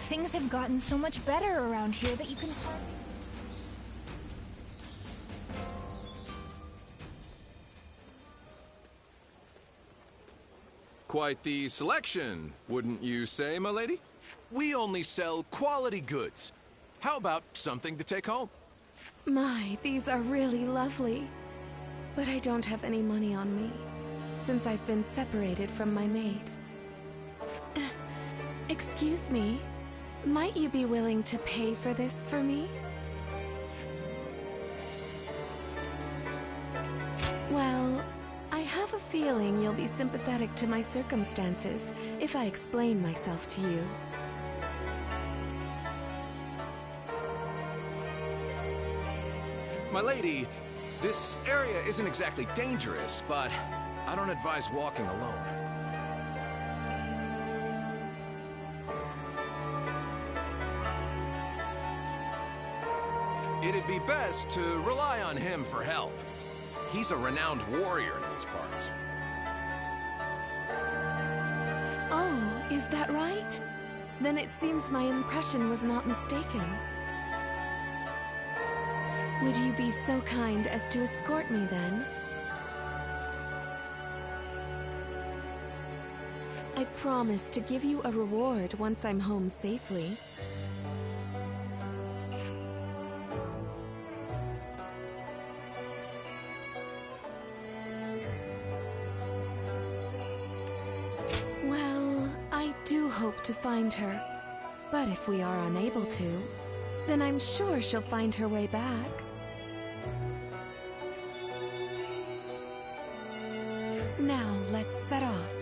Things have gotten so much better around here that you can hardly... Quite the selection, wouldn't you say, my lady? We only sell quality goods. How about something to take home? My, these are really lovely. But I don't have any money on me, since I've been separated from my maid. Excuse me, might you be willing to pay for this for me? Well, I have a feeling you'll be sympathetic to my circumstances if I explain myself to you. My lady, this area isn't exactly dangerous, but I don't advise walking alone. It'd be best to rely on him for help. He's a renowned warrior in these parts. Oh, is that right? Then it seems my impression was not mistaken. Would you be so kind as to escort me then? I promise to give you a reward once I'm home safely. Well, I do hope to find her. But if we are unable to, then I'm sure she'll find her way back. Now, let's set off.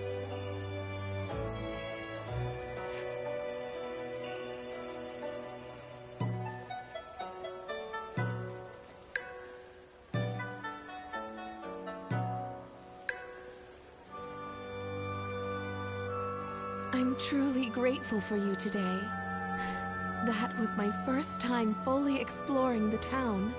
I'm truly grateful for you today. That was my first time fully exploring the town.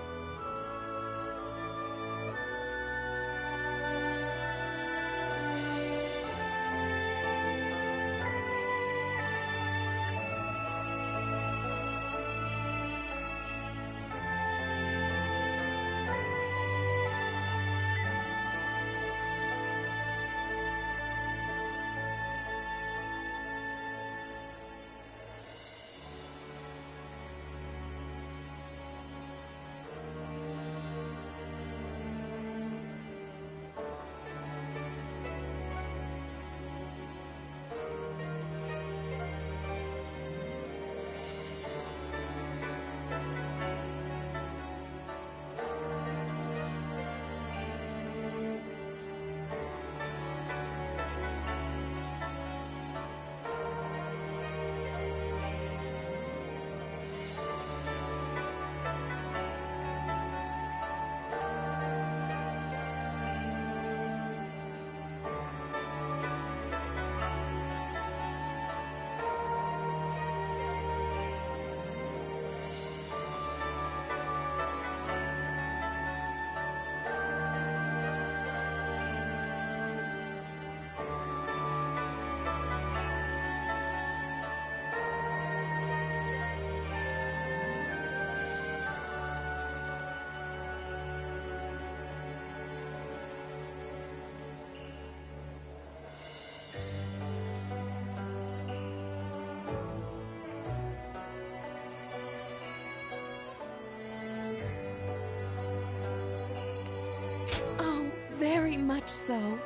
Very much so.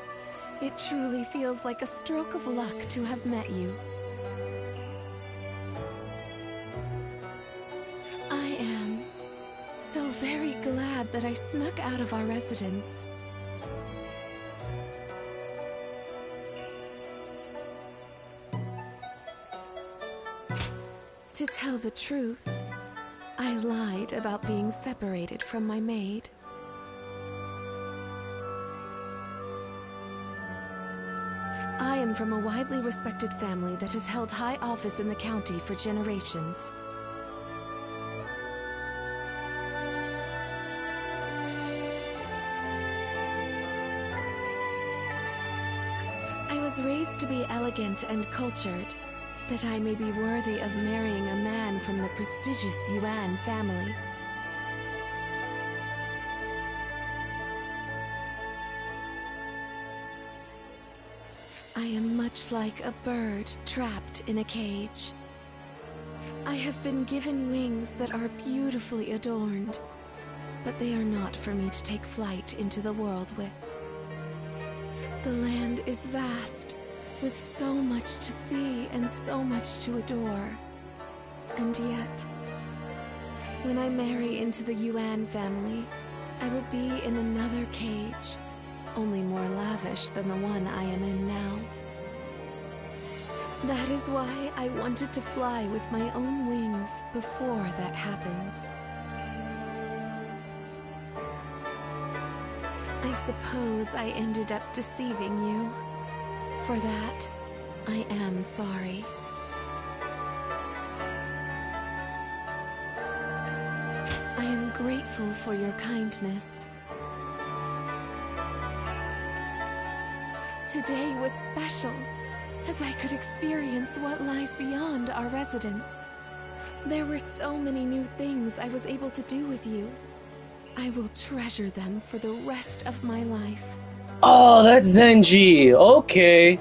It truly feels like a stroke of luck to have met you. I am so very glad that I snuck out of our residence. To tell the truth, I lied about being separated from my maid. I am from a widely respected family that has held high office in the county for generations. I was raised to be elegant and cultured, that I may be worthy of marrying a man from the prestigious Yuan family. I am much like a bird trapped in a cage. I have been given wings that are beautifully adorned, but they are not for me to take flight into the world with. The land is vast, with so much to see and so much to adore. And yet, when I marry into the Yuan family, I will be in another cage, only more lavish than the one I am in now. That is why I wanted to fly with my own wings before that happens. I suppose I ended up deceiving you. For that, I am sorry. I am grateful for your kindness. Today was special, as I could experience what lies beyond our residence. There were so many new things I was able to do with you. I will treasure them for the rest of my life. Oh, that's Zenji. Okay.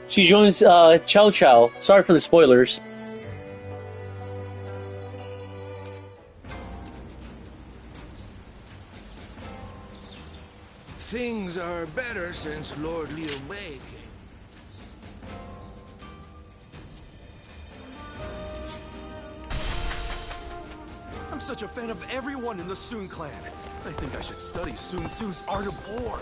She joins Chow Chow. Sorry for the spoilers. Things are better since Lord Liu Bei came. I'm such a fan of everyone in the Sun clan. I think I should study Sun Tzu's Art of War.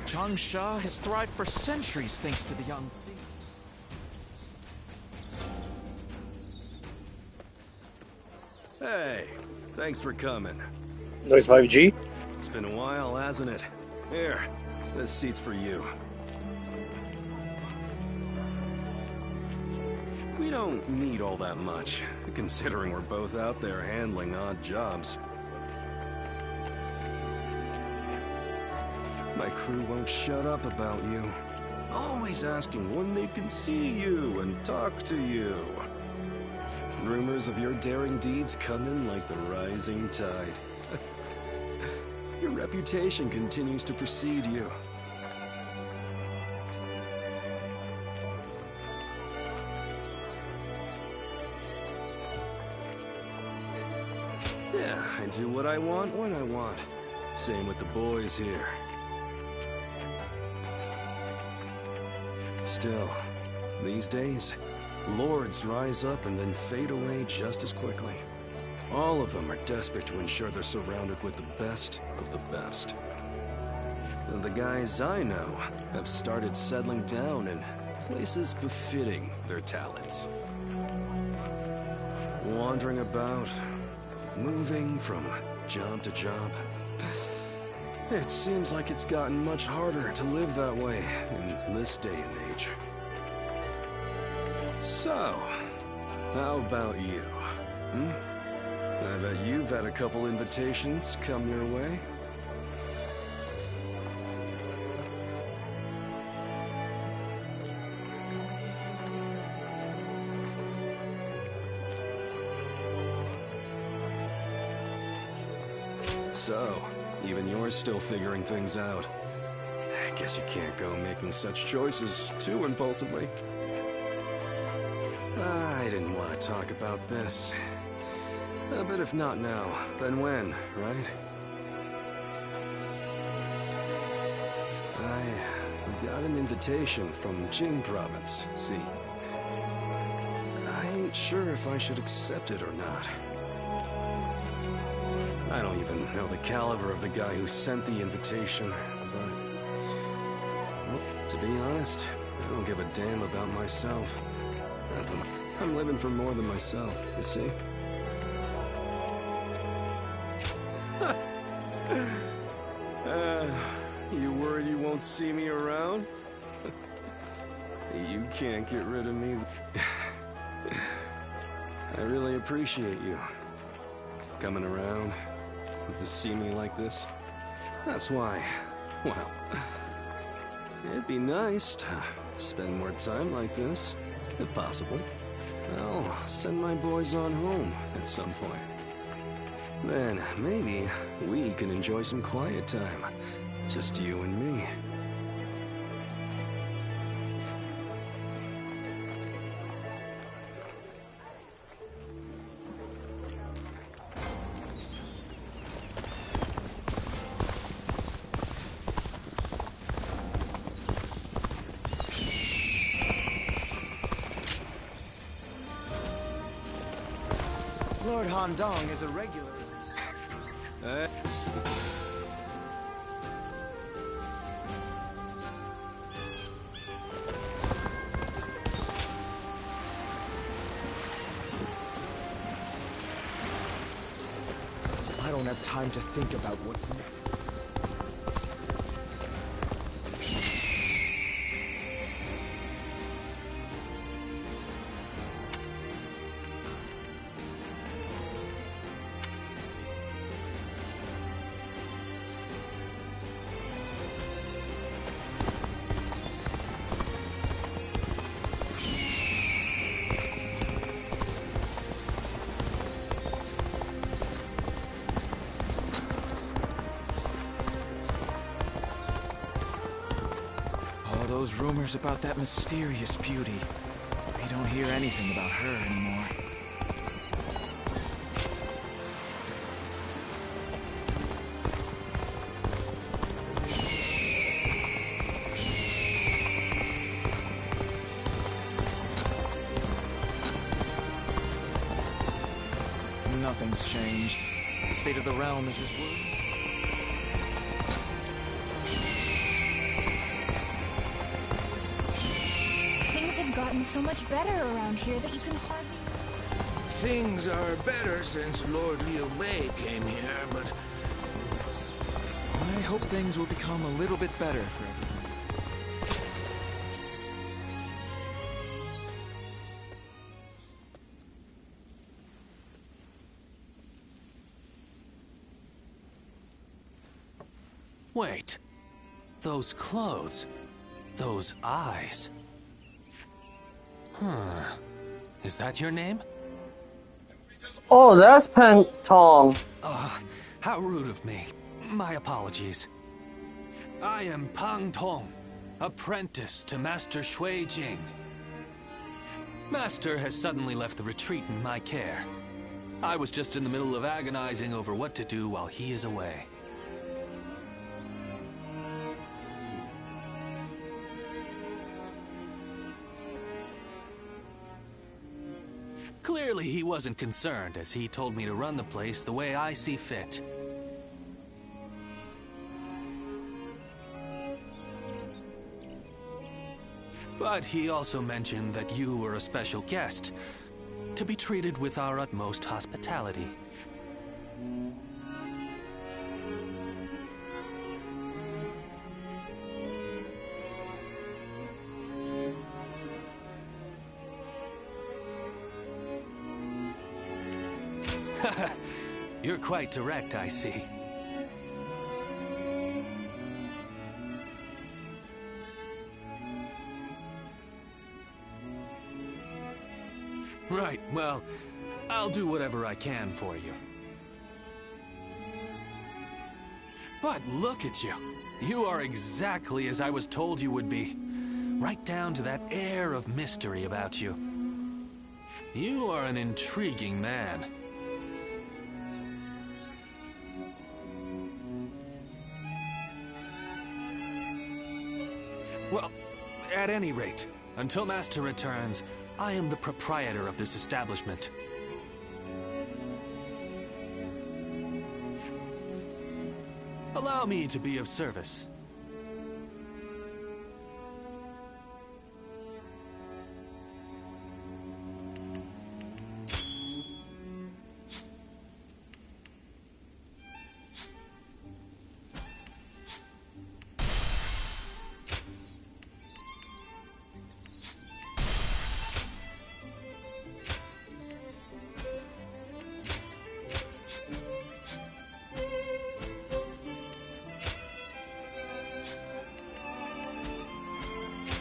Changsha has thrived for centuries thanks to the Yangtze. Hey, thanks for coming. Noise 5G. It's been a while, hasn't it? Here, this seat's for you. We don't need all that much, considering we're both out there handling odd jobs. My crew won't shut up about you. Always asking when they can see you and talk to you. Rumors of your daring deeds come in like the rising tide. Your reputation continues to precede you. Yeah, I do what I want when I want. Same with the boys here. Still, these days, lords rise up and then fade away just as quickly. All of them are desperate to ensure they're surrounded with the best of the best. And the guys I know have started settling down in places befitting their talents. Wandering about, moving from job to job. It seems like it's gotten much harder to live that way in this day and age. So, how about you? I bet you've had a couple invitations come your way. So, even you're still figuring things out. I guess you can't go making such choices too impulsively. I didn't want to talk about this. But if not now, then when, right? I got an invitation from Jing province, see. sure if I should accept it or not. I don't even know the caliber of the guy who sent the invitation, but... well, to be honest, I don't give a damn about myself. Nothing. I'm living for more than myself, you see? You worried you won't see me around? You can't get rid of me. I really appreciate you coming around to see me like this. That's why, well, it'd be nice to spend more time like this, if possible. I'll send my boys on home at some point. Then maybe we can enjoy some quiet time, just you and me. Lord Handong is a regular. I don't have time to think about what's next. Those rumors about that mysterious beauty. We don't hear anything about her anymore. Nothing's changed. The state of the realm is as worse. Gotten so much better around here that you can hardly... Things are better since Lord Liu Bei came here, but... I hope things will become a little bit better for everyone. Wait. Those clothes. Those eyes. Huh. Is that your name? Oh, that's Peng Tong. How rude of me. My apologies. I am Pang Tong, apprentice to Master Shui Jing. Master has suddenly left the retreat in my care. I was just in the middle of agonizing over what to do while he is away. Clearly he wasn't concerned, as he told me to run the place the way I see fit. But he also mentioned that you were a special guest, to be treated with our utmost hospitality. You're quite direct, I see. Right, well, I'll do whatever I can for you. But look at you. You are exactly as I was told you would be. Right down to that air of mystery about you. You are an intriguing man. Well, at any rate, until Master returns, I am the proprietor of this establishment. Allow me to be of service.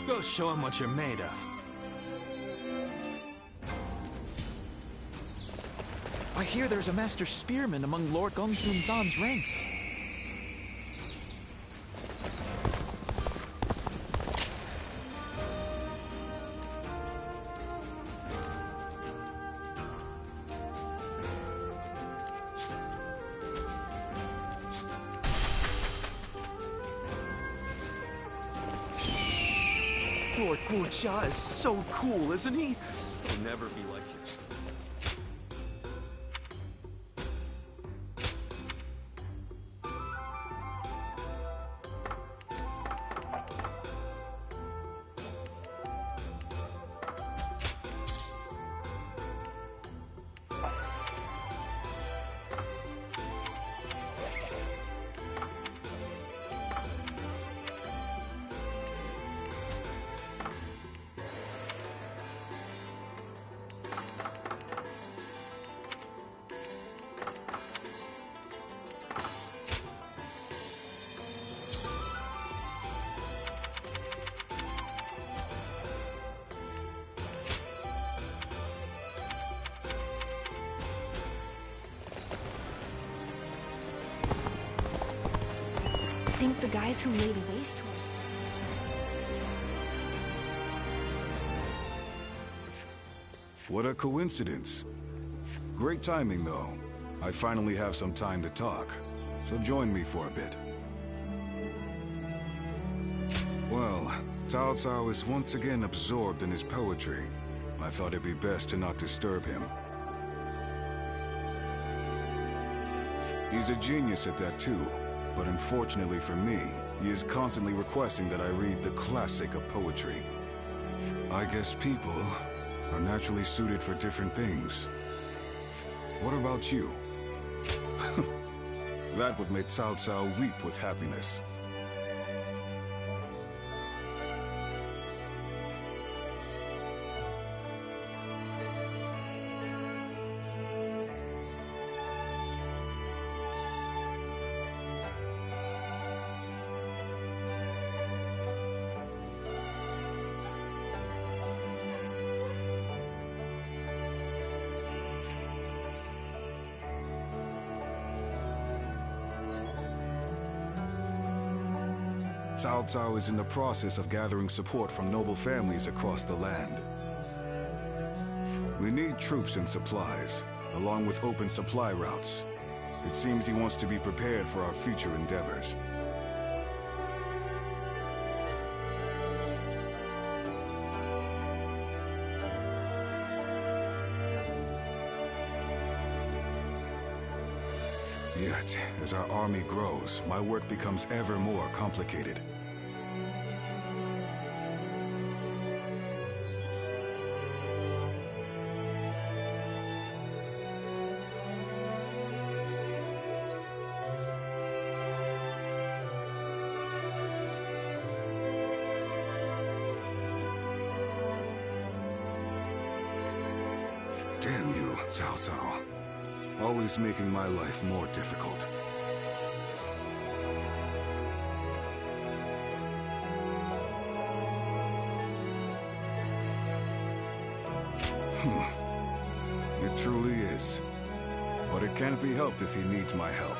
Go show him what you're made of. I hear there's a master spearman among Lord Gongsun Zan's ranks. Lord Guojia is so cool, isn't he? He'll never be like you. I think the guys who laid waste to it. What a coincidence. Great timing, though. I finally have some time to talk, so join me for a bit. Well, Cao Cao is once again absorbed in his poetry. I thought it'd be best to not disturb him. He's a genius at that too, but unfortunately for me, he is constantly requesting that I read the classic of poetry. I guess people are naturally suited for different things. What about you? That would make Cao Cao weep with happiness. Cao Cao is in the process of gathering support from noble families across the land. We need troops and supplies, along with open supply routes. It seems he wants to be prepared for our future endeavors. Yet, as our army grows, my work becomes ever more complicated. Damn you, Cao Cao. Always making my life more difficult. It truly is. But it can't be helped if he needs my help.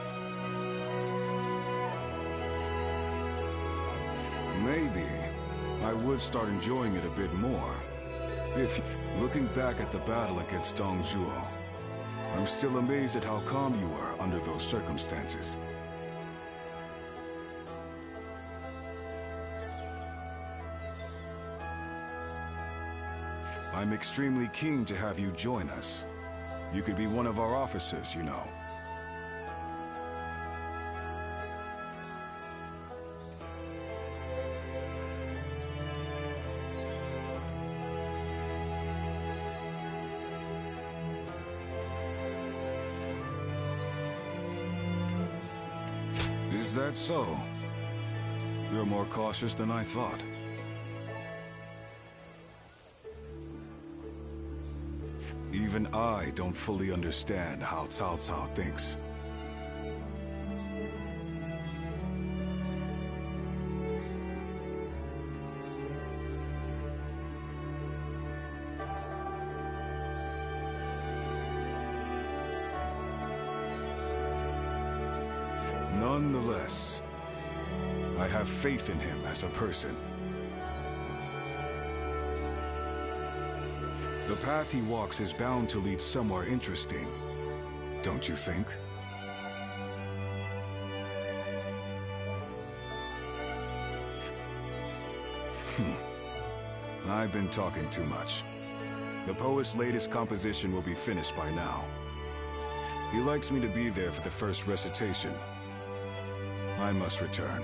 Maybe I would start enjoying it a bit more. If looking back at the battle against Dong Zhuo, I'm still amazed at how calm you were under those circumstances. I'm extremely keen to have you join us. You could be one of our officers, you know. Is that so? You're more cautious than I thought. Even I don't fully understand how Cao Cao thinks. Nonetheless, I have faith in him as a person. The path he walks is bound to lead somewhere interesting, don't you think? I've been talking too much. The poet's latest composition will be finished by now. He likes me to be there for the first recitation. I must return.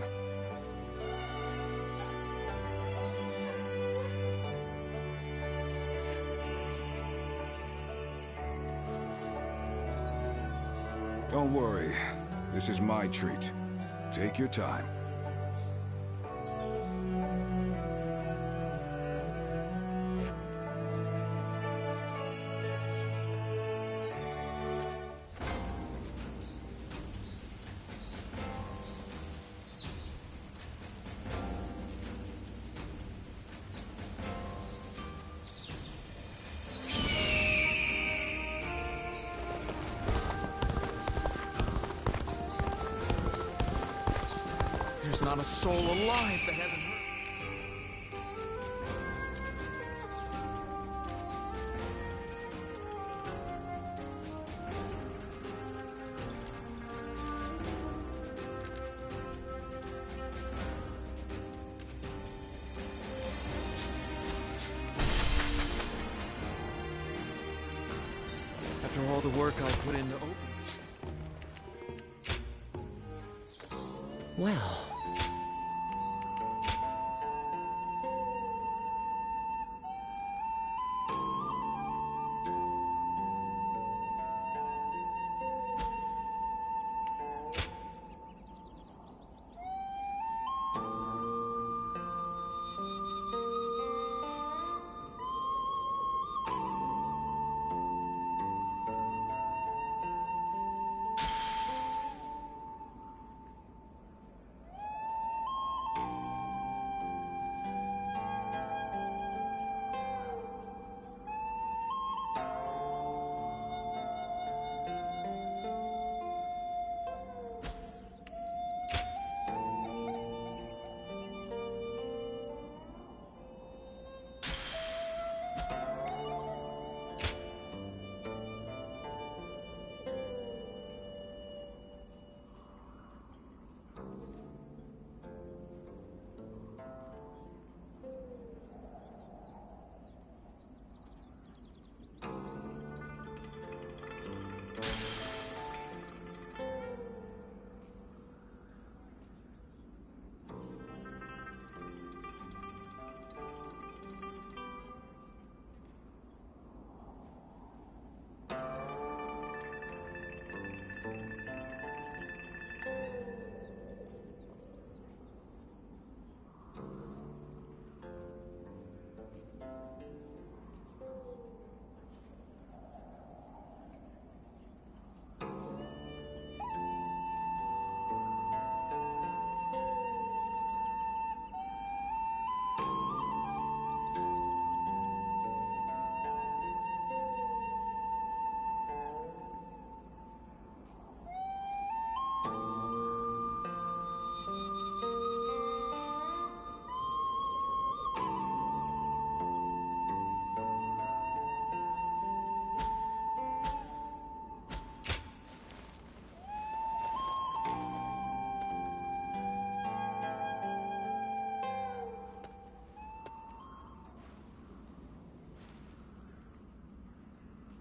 Don't worry. This is my treat. Take your time. There's not a soul alive that hasn't heard. After all the work I put into opening. Well.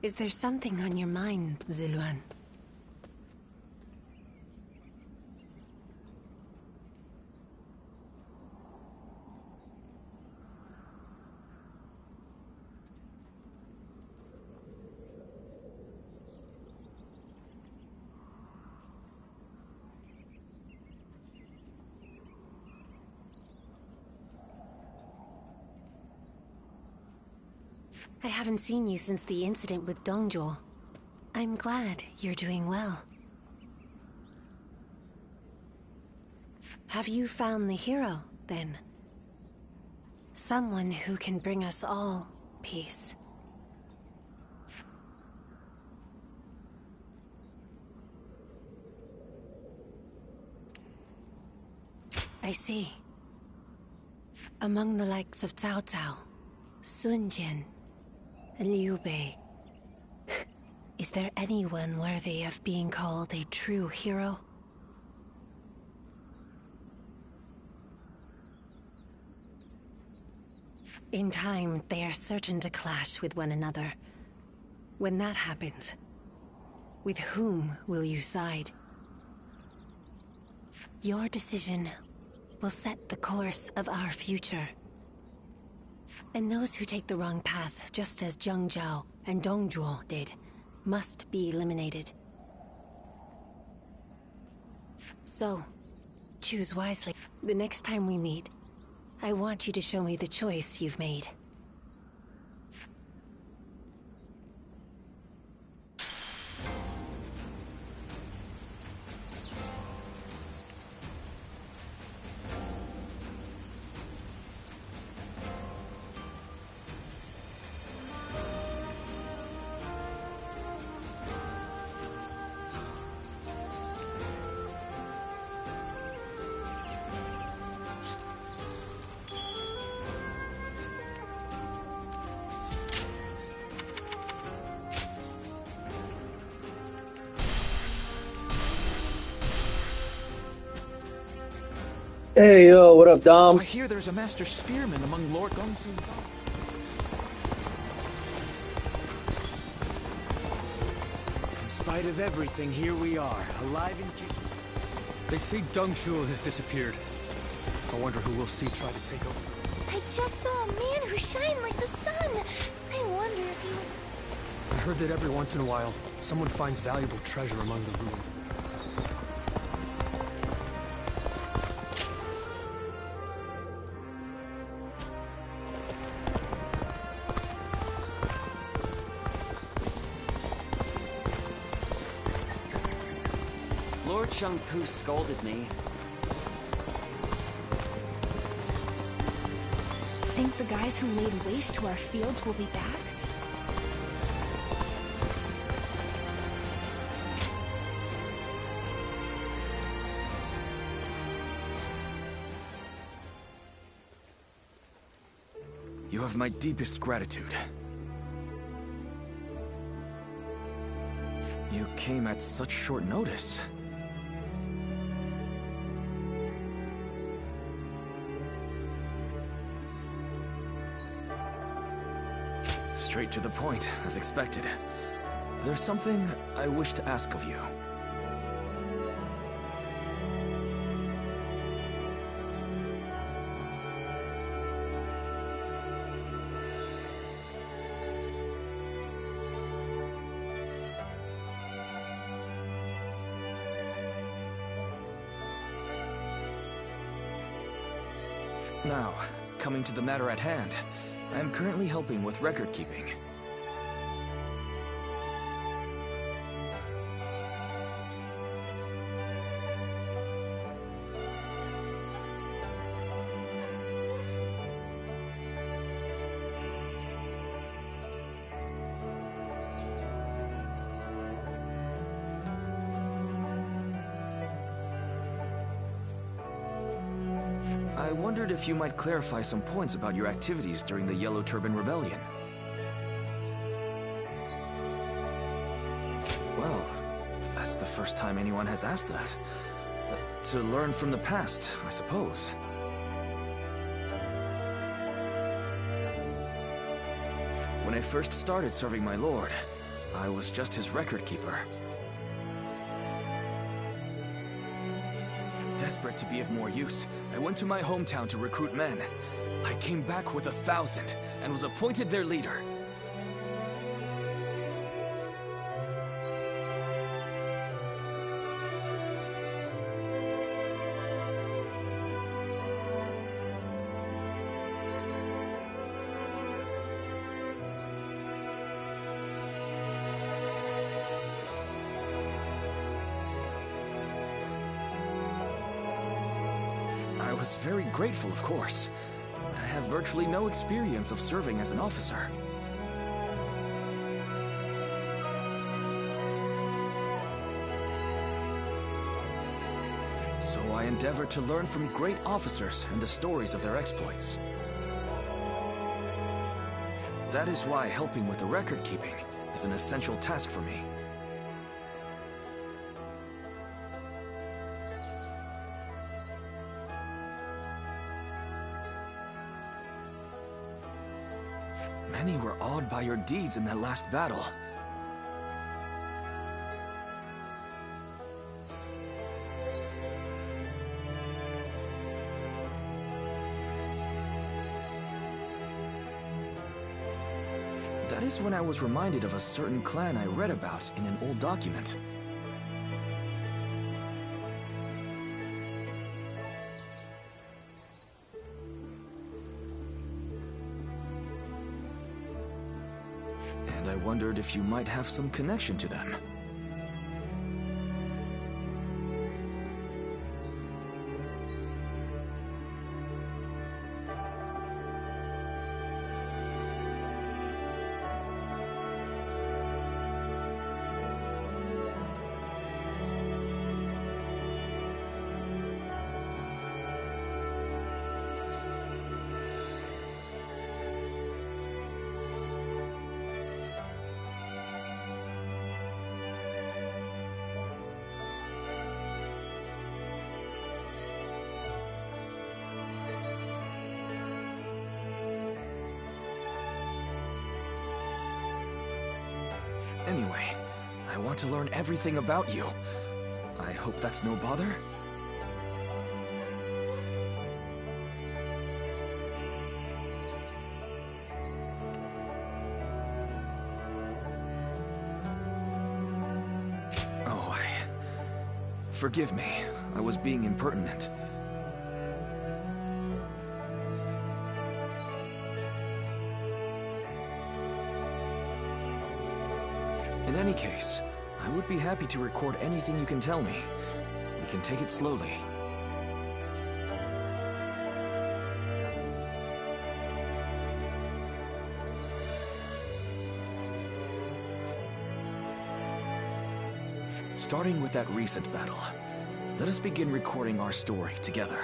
Is there something on your mind, Ziluan? I haven't seen you since the incident with Dongjuo. I'm glad you're doing well. Have you found the hero, then? Someone who can bring us all peace. I see. Among the likes of Cao Cao, Sun Jian, and Liu Bei, is there anyone worthy of being called a true hero? In time, they are certain to clash with one another. When that happens, with whom will you side? Your decision will set the course of our future. And those who take the wrong path, just as Zheng Zhao and Dongjuo did, must be eliminated. So, choose wisely. The next time we meet, I want you to show me the choice you've made. Hey, yo, what up, Dom? I hear there's a master spearman among Lord Gongsun's. In spite of everything, here we are, alive and kicking. They say Dongjuo has disappeared. I wonder who we'll see try to take over. I just saw a man who shined like the sun. I wonder if he was... I heard that every once in a while, someone finds valuable treasure among the ruins. Lord Shangpu scolded me. Think the guys who laid waste to our fields will be back? You have my deepest gratitude. You came at such short notice. Straight to the point, as expected. There's something I wish to ask of you. Now, coming to the matter at hand, I am currently helping with record keeping. I wondered if you might clarify some points about your activities during the Yellow Turban Rebellion. Well, that's the first time anyone has asked that. To learn from the past, I suppose. When I first started serving my lord, I was just his record keeper. Desperate to be of more use, I went to my hometown to recruit men. I came back with 1,000 and was appointed their leader. I was very grateful, of course. I have virtually no experience of serving as an officer. So I endeavored to learn from great officers and the stories of their exploits. That is why helping with the record keeping is an essential task for me. Many were awed by your deeds in that last battle. That is when I was reminded of a certain clan I read about in an old document. And I wondered if you might have some connection to them. Anyway, I want to learn everything about you. I hope that's no bother? Oh, forgive me. I was being impertinent. In any case, I would be happy to record anything you can tell me. We can take it slowly. Starting with that recent battle, let us begin recording our story together.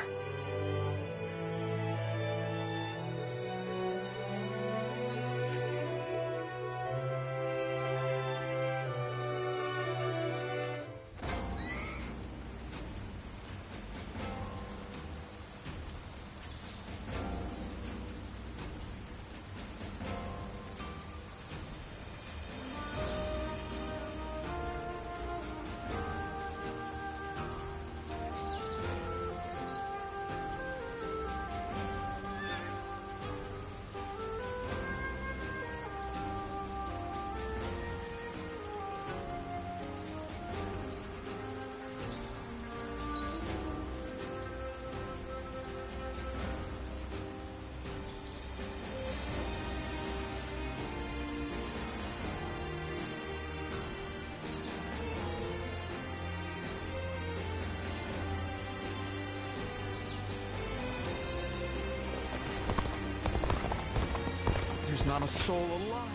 There's not a soul alive.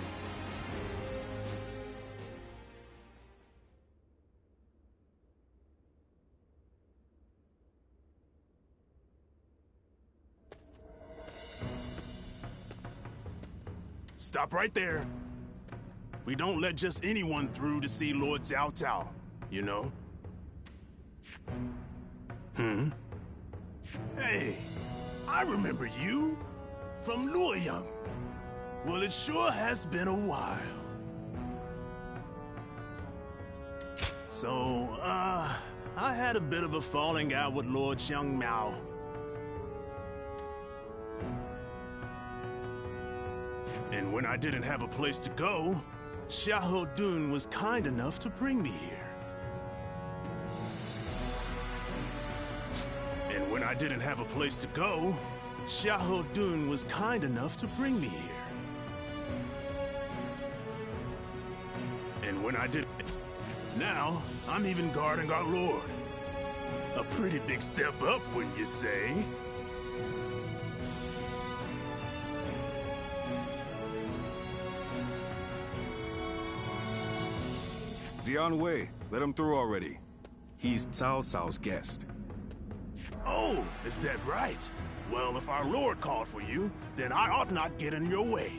Stop right there. We don't let just anyone through to see Lord Cao Cao, you know? Hey, I remember you from Luoyang. Well, it sure has been a while. So, I had a bit of a falling out with Lord Xiang Mao. And when I didn't have a place to go, Xiahou Dun was kind enough to bring me here. And when I didn't have a place to go, Xiahou Dun was kind enough to bring me here. And when I did... Now, I'm even guarding our lord. A pretty big step up, wouldn't you say? Dian Wei, let him through already. He's Cao Cao's guest. Oh, is that right? Well, if our lord called for you, then I ought not get in your way.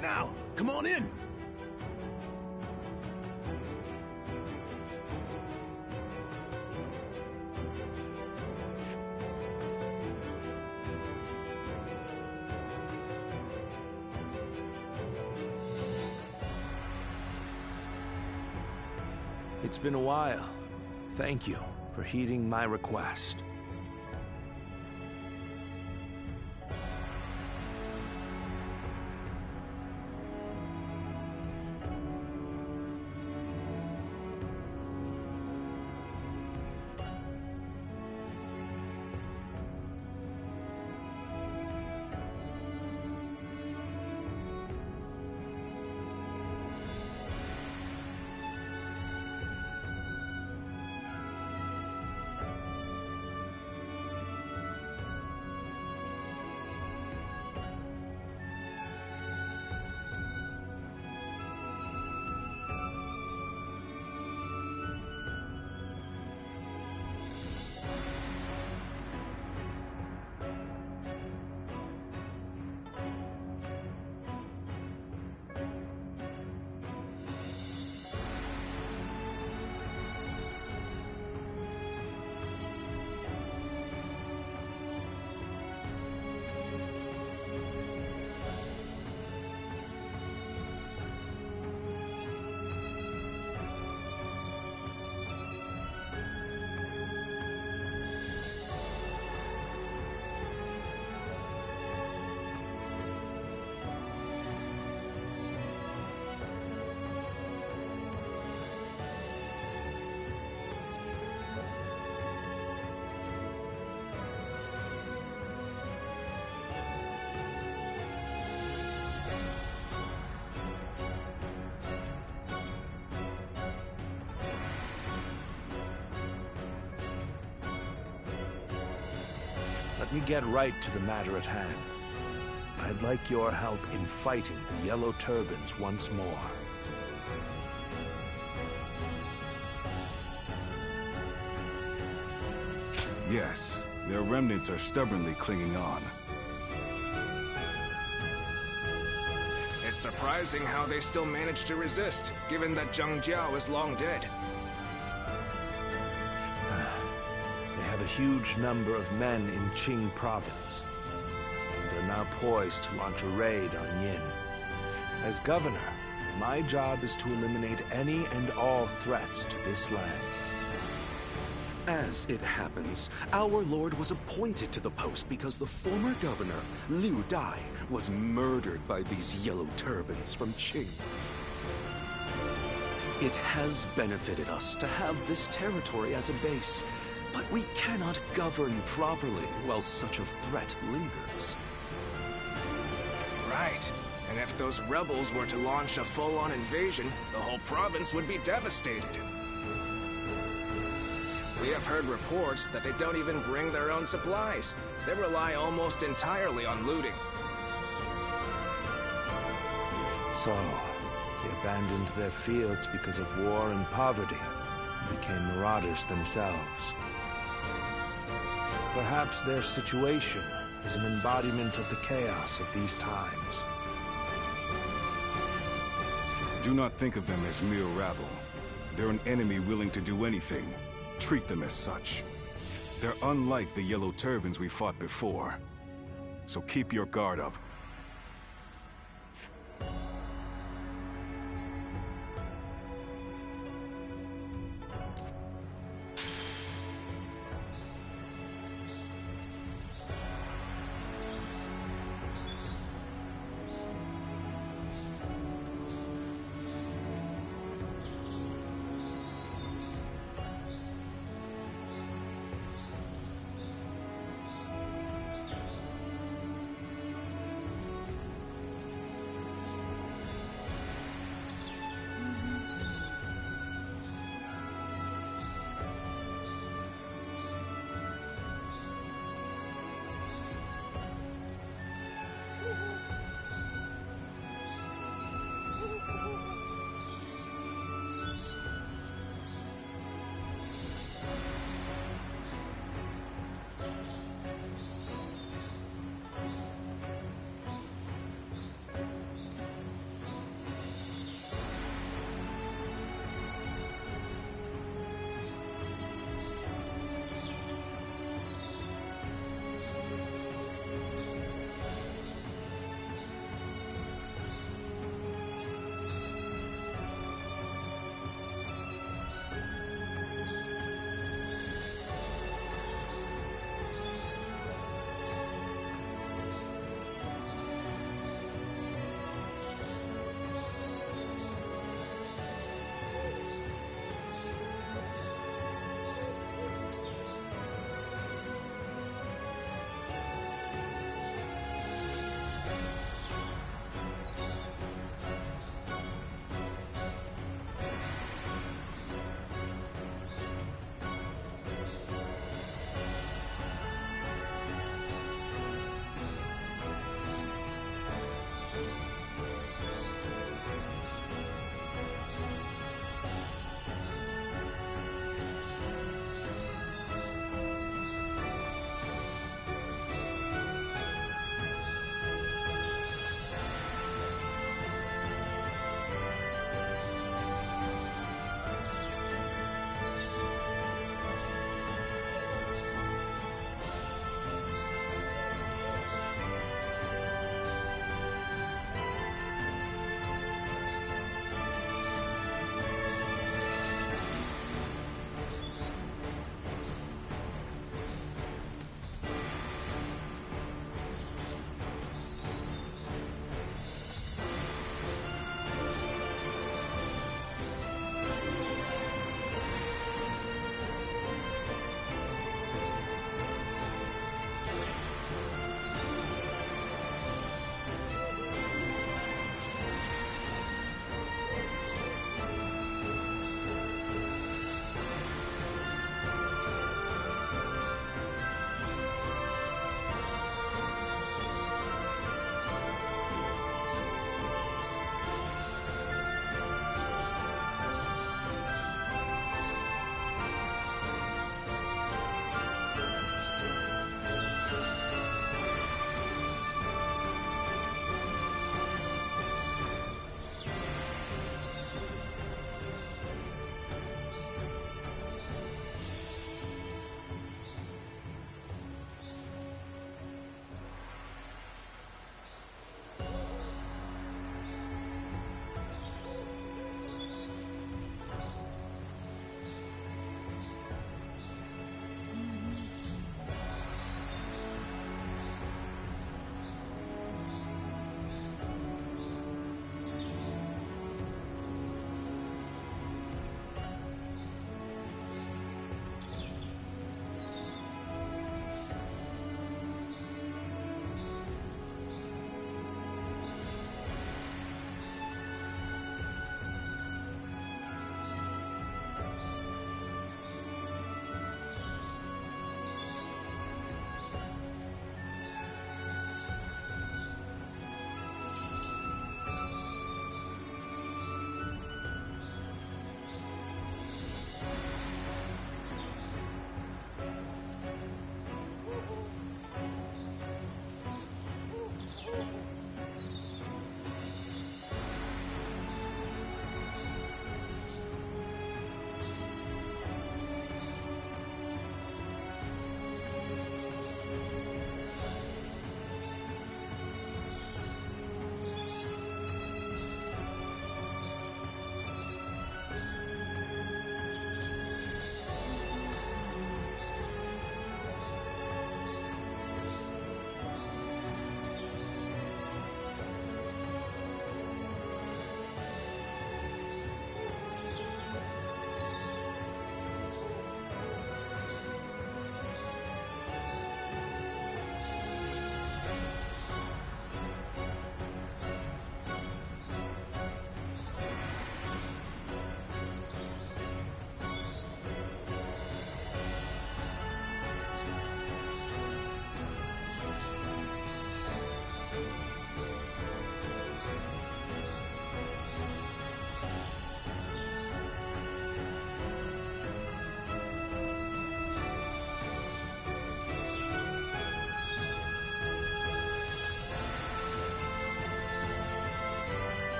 Now, come on in. It's been a while. Thank you for heeding my request. Let me get right to the matter at hand. I'd like your help in fighting the Yellow Turbans once more. Yes, their remnants are stubbornly clinging on. It's surprising how they still manage to resist, given that Zhang Jiao is long dead. They have a huge number of men in Qing province. They're now poised to launch a raid on Yin. As governor, my job is to eliminate any and all threats to this land. As it happens, our lord was appointed to the post because the former governor, Liu Dai, was murdered by these yellow turbans from Qing. It has benefited us to have this territory as a base, but we cannot govern properly while such a threat lingers. Right. And if those rebels were to launch a full-on invasion, the whole province would be devastated. We have heard reports that they don't even bring their own supplies. They rely almost entirely on looting. So, they abandoned their fields because of war and poverty, and became marauders themselves. Perhaps their situation is an embodiment of the chaos of these times. Do not think of them as mere rabble. They're an enemy willing to do anything. Treat them as such. They're unlike the Yellow Turbans we fought before. So keep your guard up.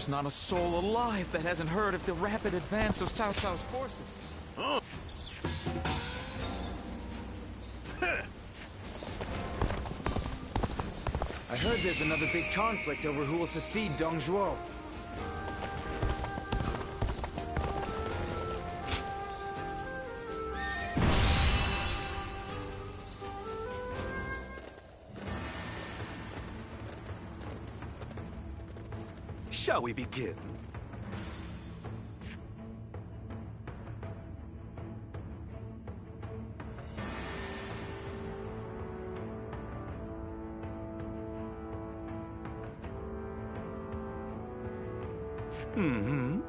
There's not a soul alive that hasn't heard of the rapid advance of Cao Cao's forces. Huh? I heard there's another big conflict over who will succeed Dong Zhuo. Shall we begin? Mm-hmm.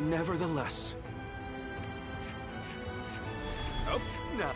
Nevertheless. Oh, no.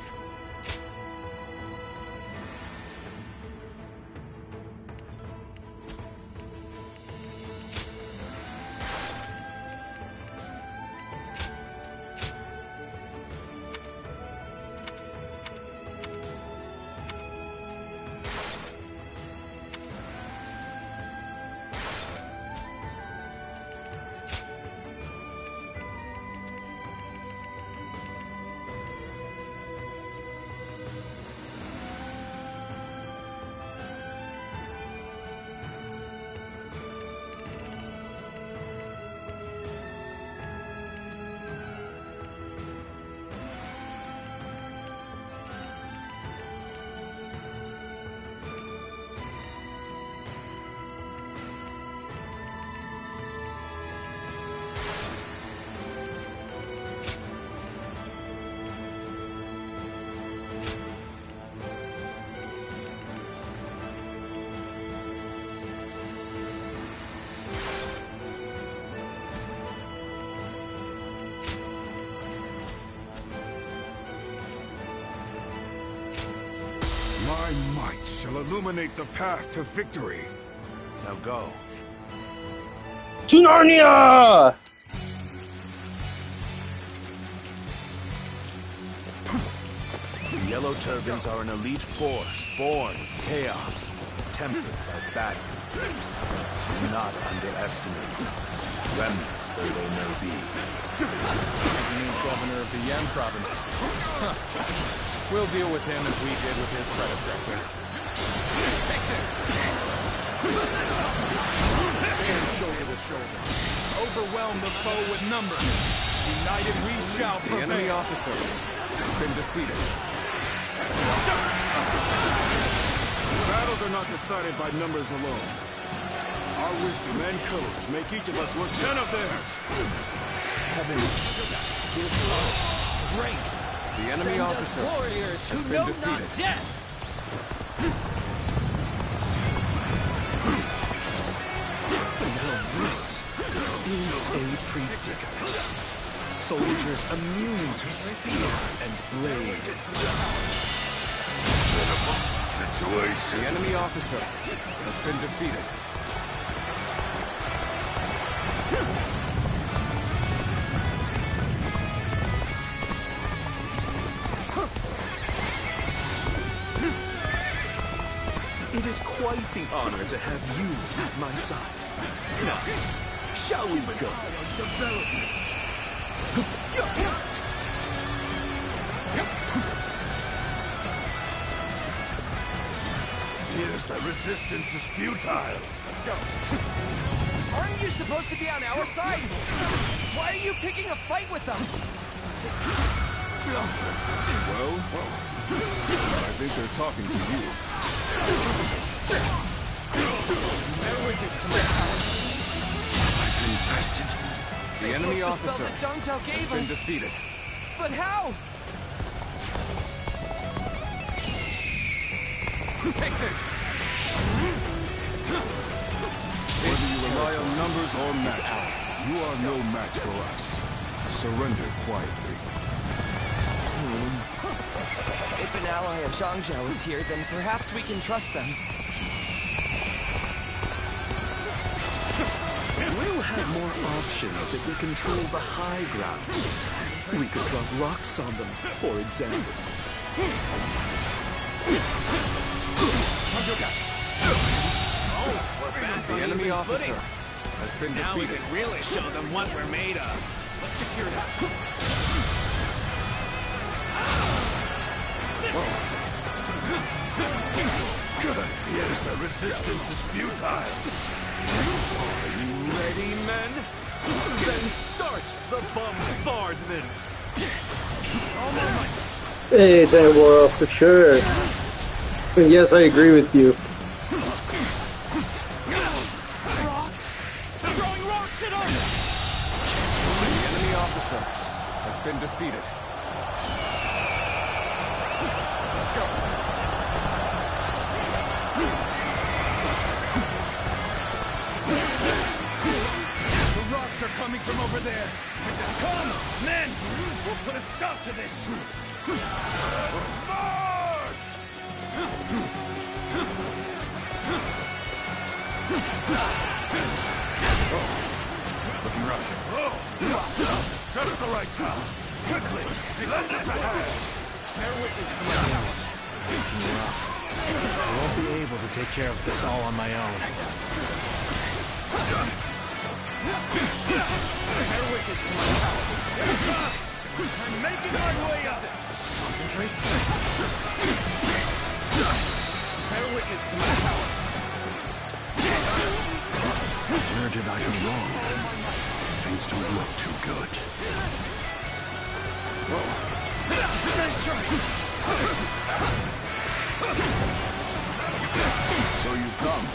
My might shall illuminate the path to victory. Now go. To Narnia! The Yellow Turbans are an elite force, born of chaos, tempered by battle. Do not underestimate them, remnants though they may be. New governor of the Yan province. We'll deal with him as we did with his predecessor. Take this! Stand shoulder to shoulder. Overwhelm the foe with numbers. United we shall prevail. The enemy officer has been defeated. Battles are not decided by numbers alone. Our wisdom and courage make each of us worth 10 of theirs. Heavens, give us strength. The enemy officer has been defeated. Now this is a predicament. Soldiers immune to spear and blade. Situation. The enemy officer has been defeated. It is quite the honor to have you at my side. Now, shall we go? Developments. Here's the resistance is futile. Let's go. Aren't you supposed to be on our side? Why are you picking a fight with us? Well, I think they're talking to you. Never this to my power. I've been bested. The enemy officer has been defeated. But how? Take this. Whether you rely on numbers or matches. You are no match for us. Surrender quietly. If an ally of Zhangjiao is here, then perhaps we can trust them. We'll have more options if we control the high ground. We could drop rocks on them, for example. The enemy officer has been defeated. Now we can really show them what we're made of. Let's get serious. Good. Yes, the resistance is futile. Are you ready, men? Then start the bombardment. All my might. Hey, that wore off for sure. And yes, I agree with you. Has been defeated. Let's go. The rocks are coming from over there. Come, men! We'll put a stop to this. March! Looking rough. Just the right time. Quickly, lend us a hand. Bear witness to my house. Looking rough. I won't be able to take care of this all on my own. Bear witness to my power. I'm making my way up. Concentrate. Bear witness to my power. Where did I go wrong? Things don't look too good. Nice try. So you've come.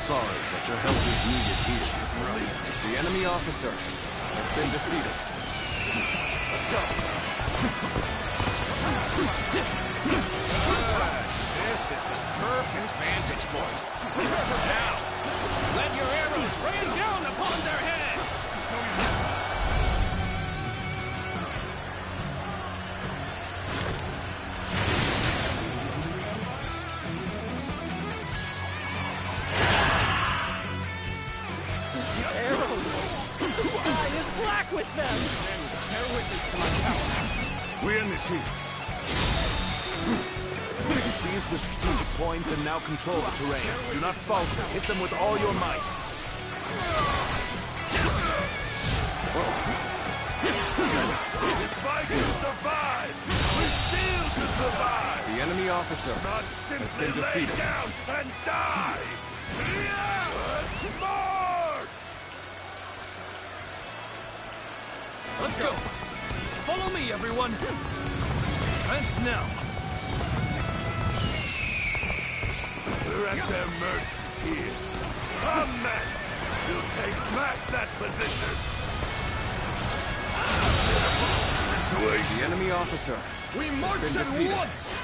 Sorry, but your help is needed here. Right. The enemy officer has been defeated. Let's go. This is the perfect vantage point. Now, let your arrows rain down upon their heads. Black with them! Bear witness to my power. We end this here. Seize the strategic points and now control the terrain. Do not falter. Hit them with all your might. If I can survive, we still can survive. The enemy officer Not has simply been lay defeated. down and die. Let's march! Let's go! Follow me, everyone! Advance now! We're at their mercy here. Come, men! We'll take back that position! Situation. The enemy officer We has march been at defeated. once!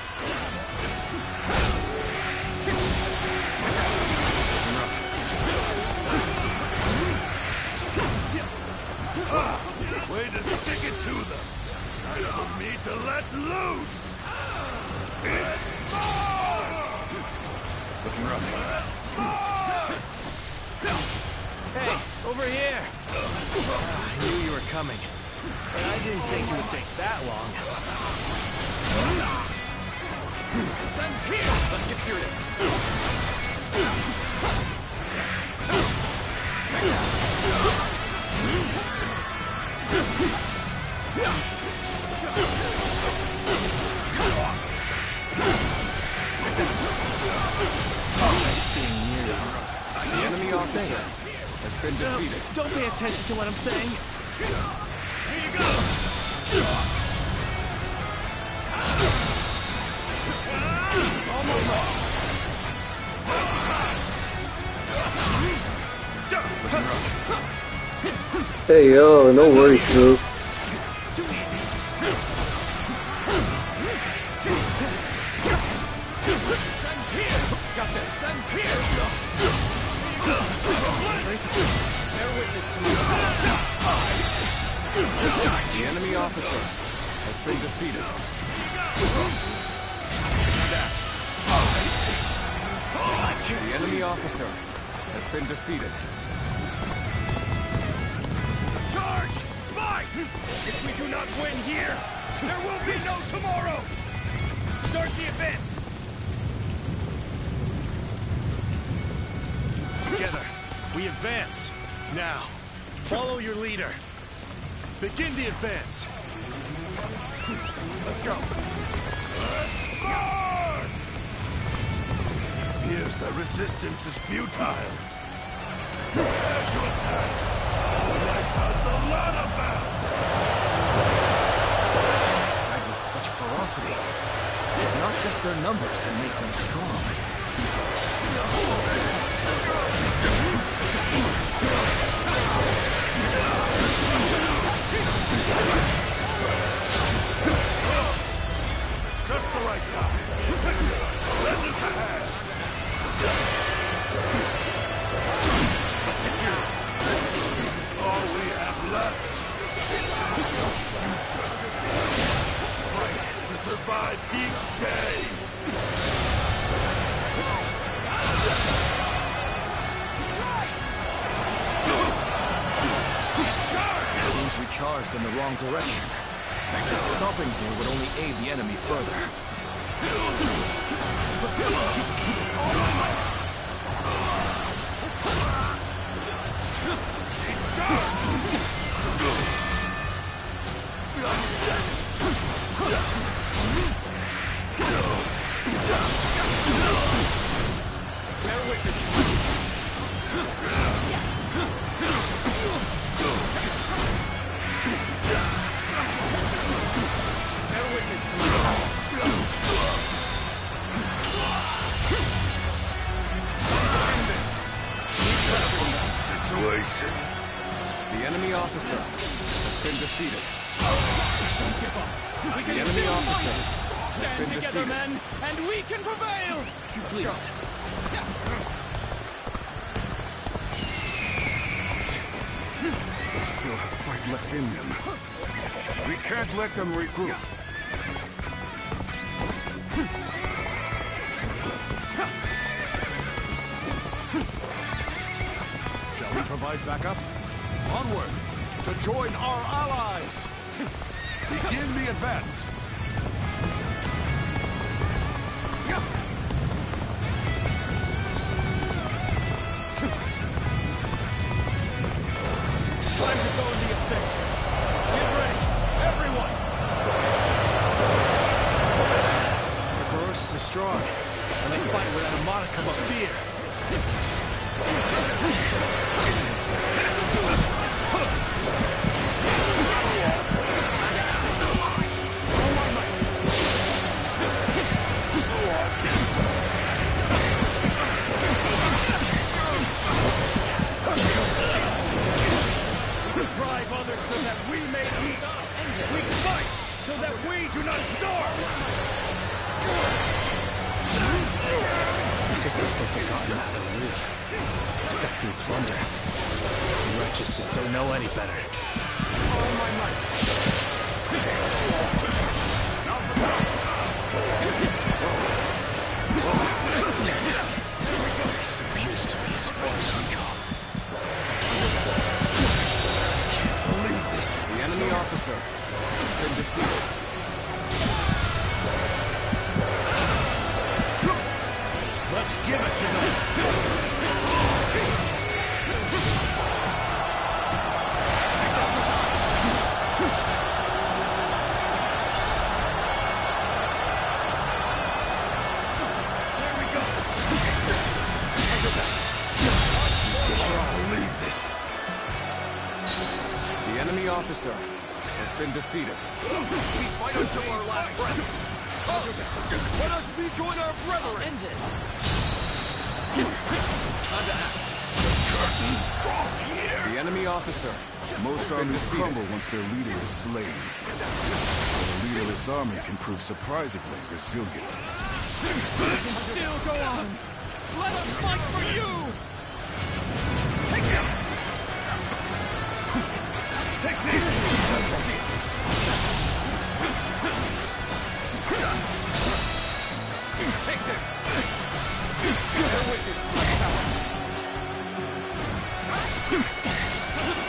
Way to stick it to them! Time for me to let loose! It's March! Looking rough. Hey, over here! I knew you were coming, but I didn't think it would take that long. Sun's here! Let's get serious. The enemy officer has been defeated. Don't pay attention to what I'm saying. Here you go! Hey yo, no worries, bro. Got this. Sun's here. Bear witness to me. The enemy officer has been defeated. The enemy officer has been defeated. Charge! Fight! If we do not win here, there will be no tomorrow! Start the advance! Together, we advance. Now, follow your leader. Begin the advance. Let's go. Let's march! Here's the resistance is futile. Prepare to attack. Wipe out the lot of them! Fight with such ferocity. It's not just their numbers that make them strong. Just the right time. Lend us a hand. Let's get serious. This is all we have left. Fight to survive each day. Seems we charged in the wrong direction. Stopping here would only aid the enemy further. Bear witness. Bear witness to me. End this situation. The enemy officer has been defeated. Don't give up. We can The enemy still officer fight. has Stand been together, defeated. men, and we can prevail. Please. They still have fight left in them. We can't let them regroup. Shall we provide backup? Onward! To join our allies! Begin the advance! Time to go in the offensive. Get ready, everyone! The ferocious is strong, and they fight without a modicum of fear. We drive others so that we may eat. We fight so that we do not starve. Officers have forgotten how to live. Except through plunder. The wretches just don't know any better. All my might. So used to his voice we come. Believe this. The enemy officer has been defeated. Let's give it to them. There we go. Believe this. The enemy officer has been defeated. We fight until our last breaths. Let us rejoin our brethren. End this. Time to act. Curtain draws here. The enemy officer Most has been armies defeated. crumble once their leader is slain. But a leaderless army can prove surprisingly resilient. We can still go on. Let us fight for you. Take Take this! Take this! Bear witness to my power.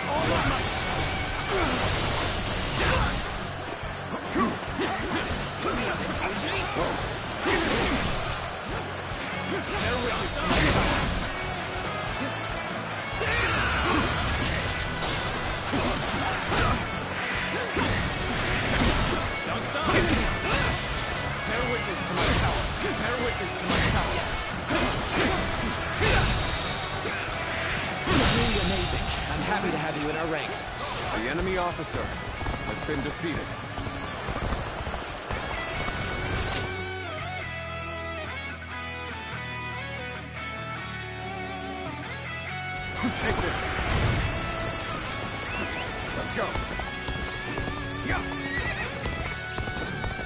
All of might! Bear witness to my power. Don't stop! Bear witness to my power. Bear witness to my power. Really amazing. I'm happy to have you in our ranks. The enemy officer has been defeated. Take this. Let's go. Yeah.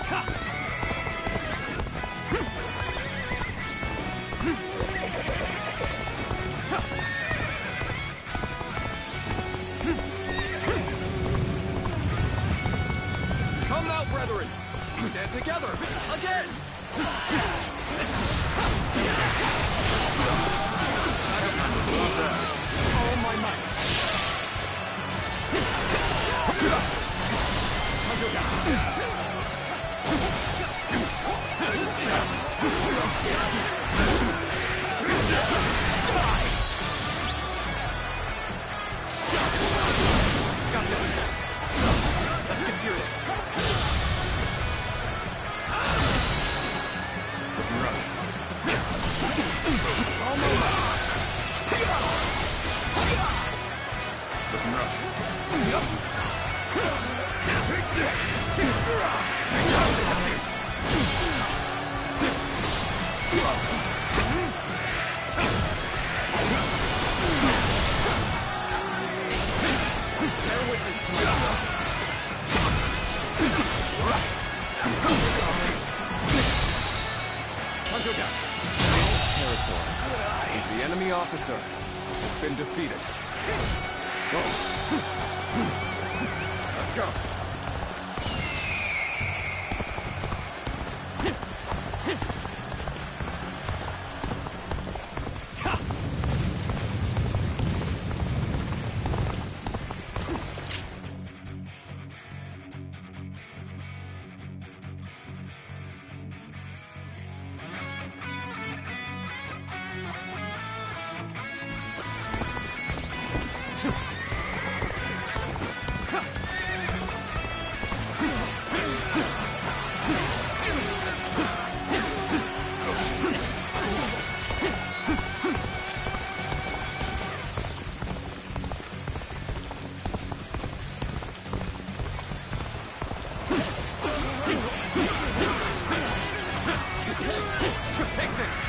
Ha. Come now, brethren. We stand together. Again. All my might. Got this. Let's get serious. Looking rough. All my might. Looking rough. Take this! Take out the seat! Bear witness to my power. Russ! Hunter down. This territory is the enemy officer has been defeated. Go. Let's go. Take this!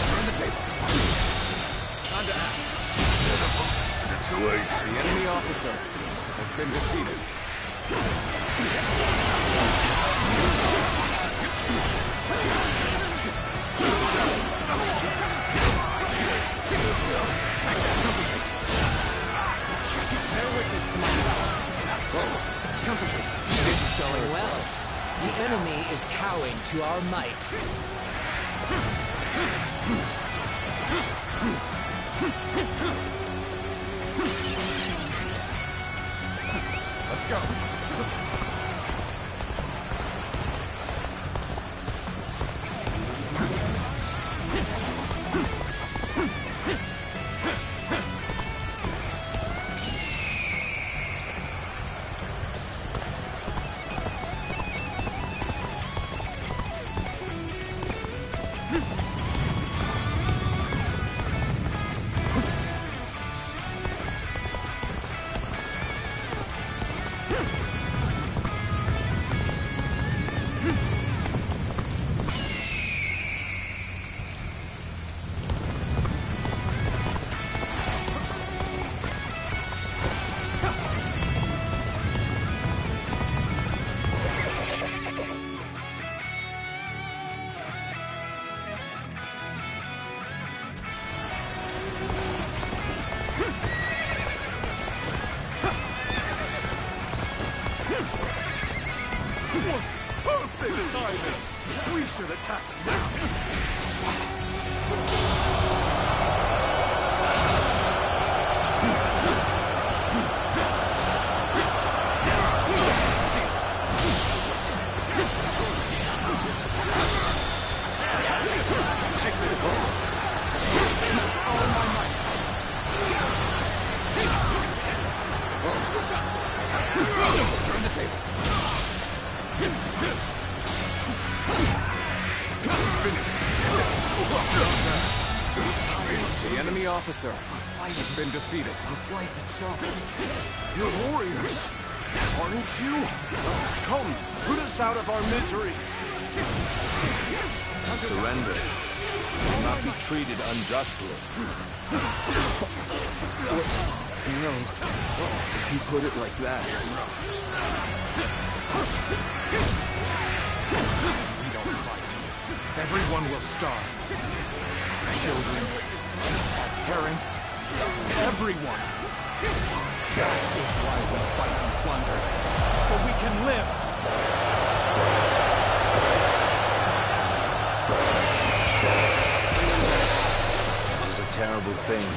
Turn the tables. Time to act. Situation. The enemy officer has been defeated. Bear witness to my power. Concentrate. This is going well. The enemy is cowing to our might. Let's go. should attack now. Turn the tables. Finished. The enemy officer has been defeated. Of life itself. You're warriors, aren't you? Come, put us out of our misery. Surrender. You will not be treated unjustly. No, if you put it like that. We don't fight. Everyone will starve. Children, our parents, everyone. That is why we fight and plunder. So we can live. It is a terrible thing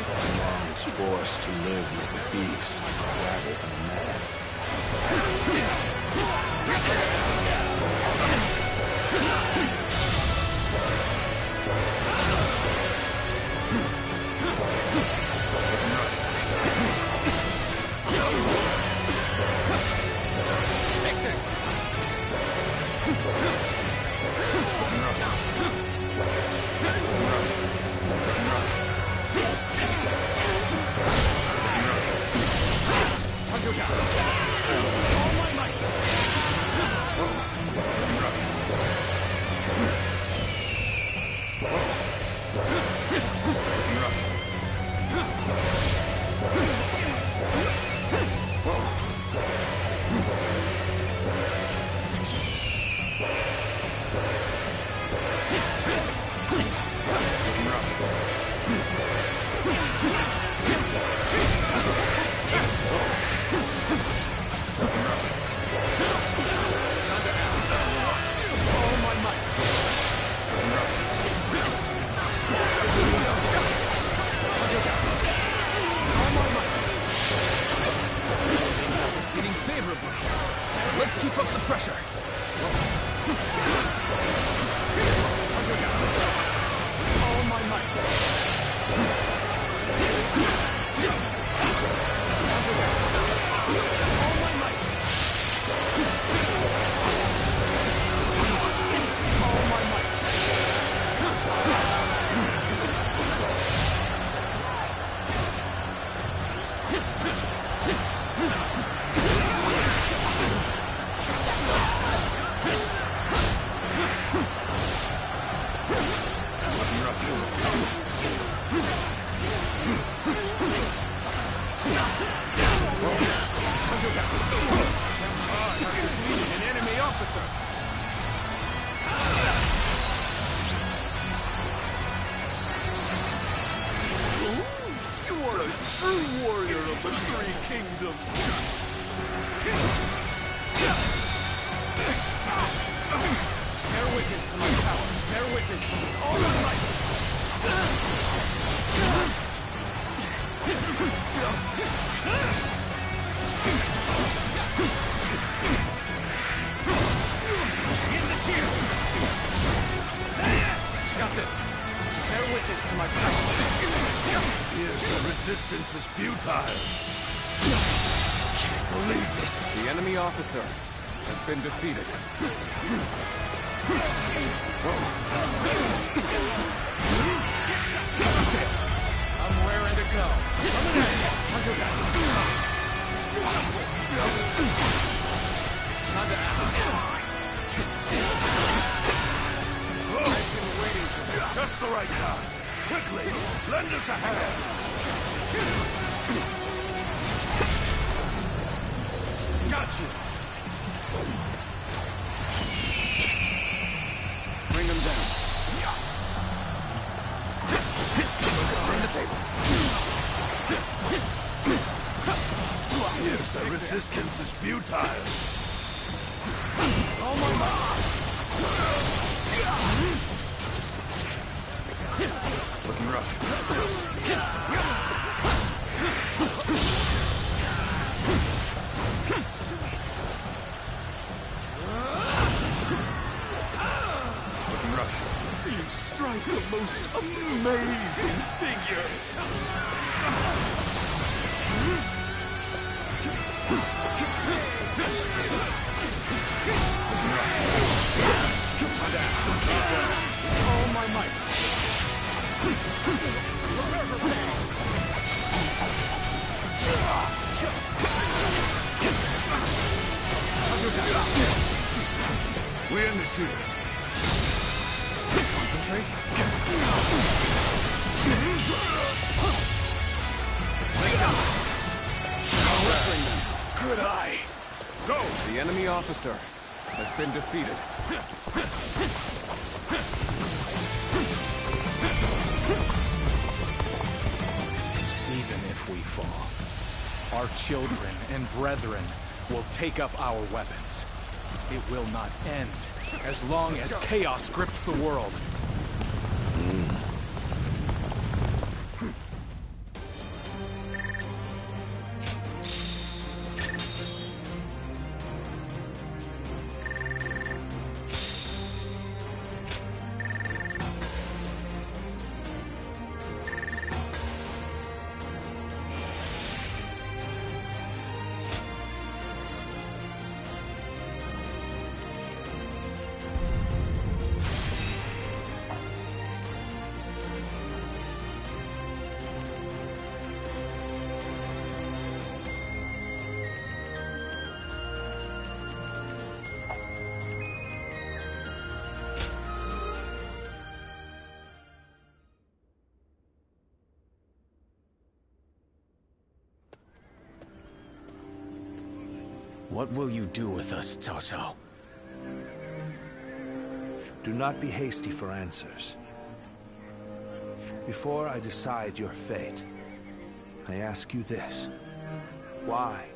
when man is forced to live like a beast rather than a man. Take this. All my might. Proceeding favorably. Let's keep up the pressure. All my might. All my might. All my might. An enemy officer. You are a true warrior of the Three Kingdoms. Bear witness to my power. Bear witness to me. All my might. Got this. Bear witness to my power. Yes, the resistance is futile. Can't believe this. The enemy officer has been defeated. I'm raring to go. Coming at you. Time to act. I've been waiting for this. Just the right time. Quickly, lend us a hand. Got you. Bring him down. Turn the tables. Yes, the resistance is futile. All my might. Looking rough. Looking rough. You strike the most amazing figure. All my might. We end this here. Concentrate. Good eye. Go! The enemy officer has been defeated. Even if we fall, our children and brethren will take up our weapons. It will not end as long as chaos grips the world. What will you do with us, Cao Cao? Do not be hasty for answers. Before I decide your fate, I ask you this. Why,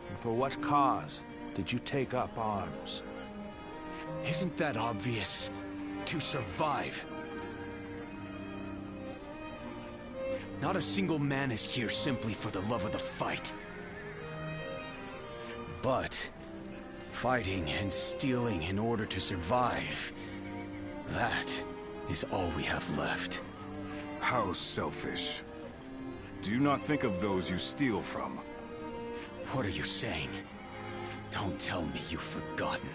and for what cause, did you take up arms? Isn't that obvious? To survive. Not a single man is here simply for the love of the fight. But fighting and stealing in order to survive, that is all we have left. How selfish. Do you not think of those you steal from? What are you saying? Don't tell me you've forgotten.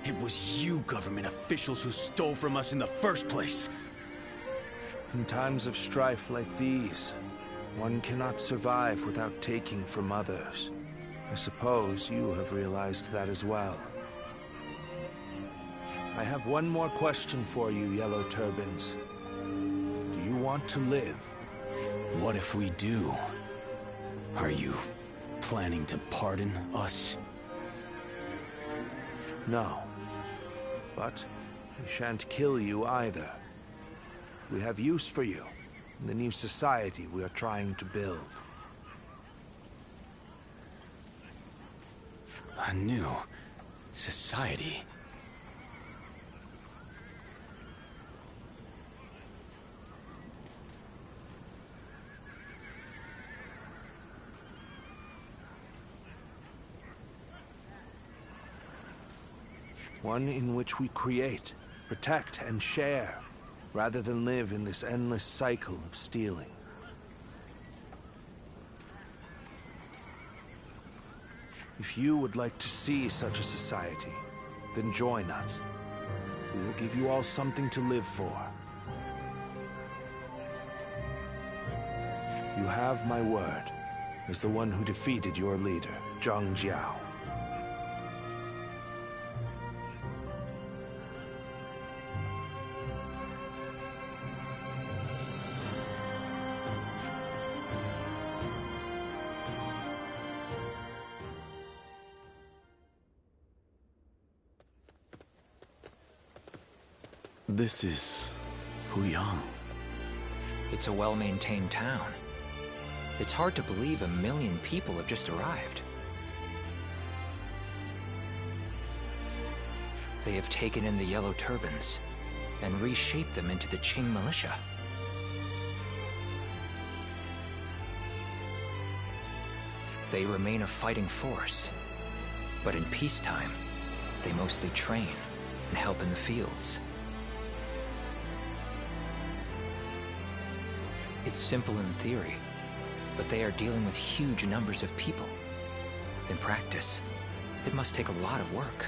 It was you government officials who stole from us in the first place. In times of strife like these, one cannot survive without taking from others. I suppose you have realized that as well. I have one more question for you, Yellow Turbans. Do you want to live? What if we do? Are you planning to pardon us? No. But we shan't kill you either. We have use for you in the new society we are trying to build. A new society? One in which we create, protect, and share, rather than live in this endless cycle of stealing. If you would like to see such a society, then join us. We will give you all something to live for. You have my word, as the one who defeated your leader, Zhang Jiao. This is Puyang. It's a well-maintained town. It's hard to believe 1 million people have just arrived. They have taken in the Yellow Turbans, and reshape them into the Qing militia. They remain a fighting force, but in peacetime, they mostly train and help in the fields. It's simple in theory, but they are dealing with huge numbers of people. In practice, it must take a lot of work.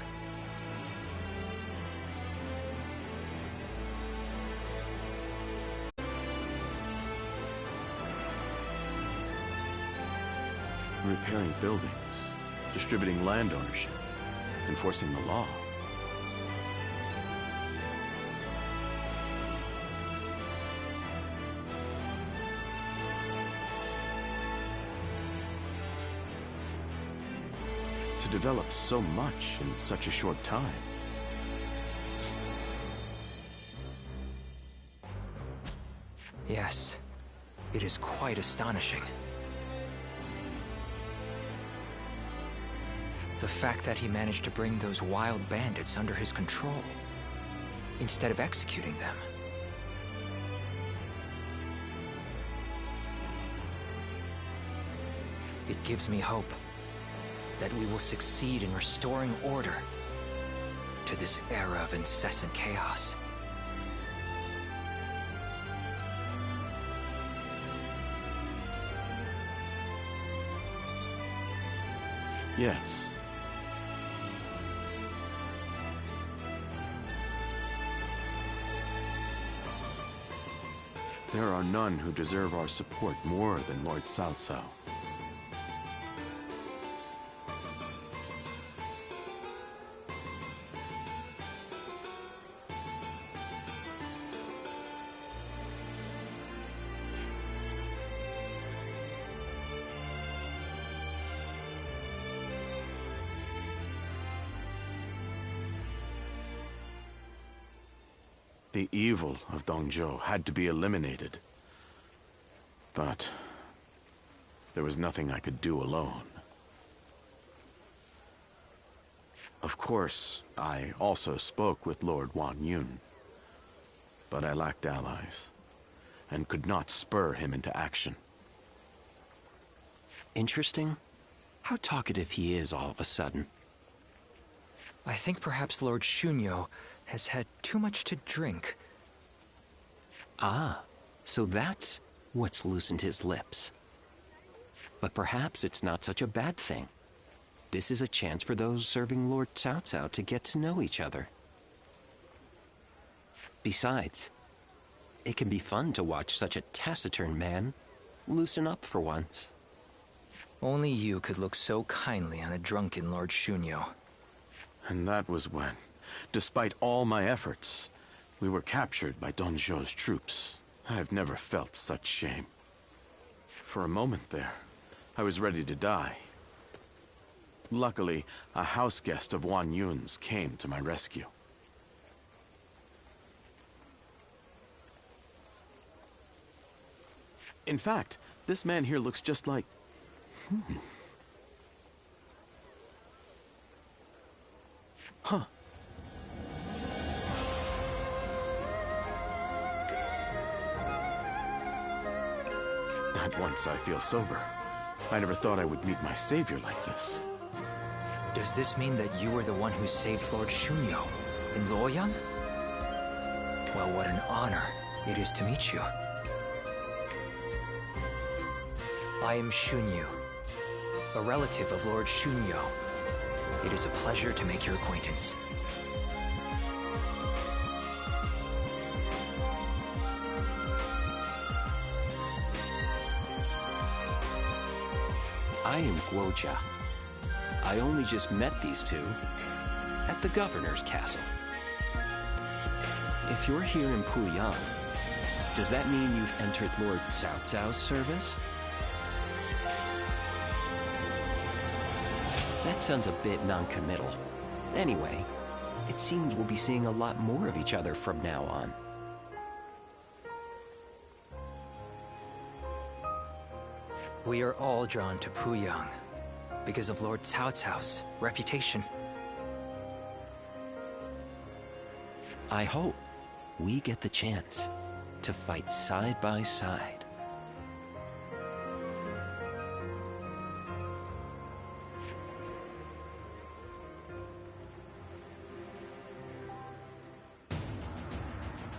Repairing buildings, distributing land ownership, enforcing the law. To develop so much in such a short time. Yes, it is quite astonishing. The fact that he managed to bring those wild bandits under his control, instead of executing them. It gives me hope that we will succeed in restoring order to this era of incessant chaos. Yes. There are none who deserve our support more than Lord Cao Cao. The evil of Dongzhou had to be eliminated. But there was nothing I could do alone. Of course, I also spoke with Lord Wan Yun. But I lacked allies, and could not spur him into action. Interesting. How talkative he is all of a sudden. I think perhaps Lord Shunyo has had too much to drink. Ah, so that's what's loosened his lips. But perhaps it's not such a bad thing. This is a chance for those serving Lord Cao Cao to get to know each other. Besides, it can be fun to watch such a taciturn man loosen up for once. Only you could look so kindly on a drunken Lord Shunyo. And that was when, despite all my efforts, we were captured by Dongzhou's troops. I have never felt such shame. For a moment there, I was ready to die. Luckily, a house guest of Wan Yun's came to my rescue. In fact, this man here looks just like... Huh. At once I feel sober. I never thought I would meet my savior like this. Does this mean that you were the one who saved Lord Shunyo in Luoyang? Well, what an honor it is to meet you. I am Shunyu, a relative of Lord Shunyo. It is a pleasure to make your acquaintance. I am Guojia. I only just met these two at the governor's castle. If you're here in Puyang, does that mean you've entered Lord Cao Cao's service? That sounds a bit non-committal. Anyway, it seems we'll be seeing a lot more of each other from now on. We are all drawn to Puyang because of Lord Cao Cao's reputation. I hope. we get the chance to fight side by side.